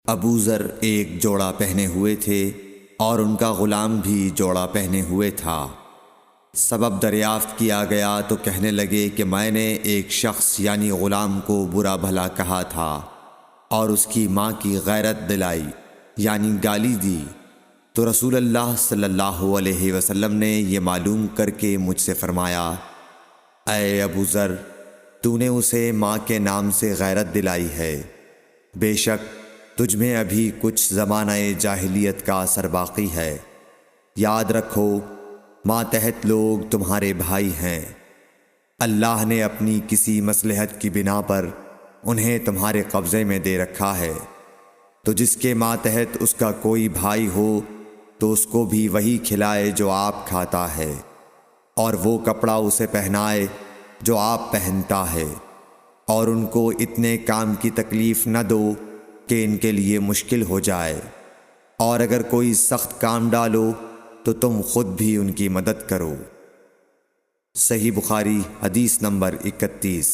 ابو ذر ایک جوڑا پہنے ہوئے تھے اور ان کا غلام بھی جوڑا پہنے ہوئے تھا۔ سبب دریافت کیا گیا تو کہنے لگے کہ میں نے ایک شخص یعنی غلام کو برا بھلا کہا تھا اور اس کی ماں کی غیرت دلائی یعنی گالی دی، تو رسول اللہ صلی اللہ علیہ وسلم نے یہ معلوم کر کے مجھ سے فرمایا، اے ابو ذر، تو نے اسے ماں کے نام سے غیرت دلائی ہے، بے شک تجھ میں ابھی کچھ زمانہ جاہلیت کا اثر باقی ہے۔ یاد رکھو ماتحت لوگ تمہارے بھائی ہیں، اللہ نے اپنی کسی مصلحت کی بنا پر انہیں تمہارے قبضے میں دے رکھا ہے، تو جس کے ماتحت اس کا کوئی بھائی ہو تو اس کو بھی وہی کھلائے جو آپ کھاتا ہے، اور وہ کپڑا اسے پہنائے جو آپ پہنتا ہے، اور ان کو اتنے کام کی تکلیف نہ دو کہ ان کے لیے مشکل ہو جائے، اور اگر کوئی سخت کام ڈالو تو تم خود بھی ان کی مدد کرو۔ صحیح بخاری حدیث نمبر 31۔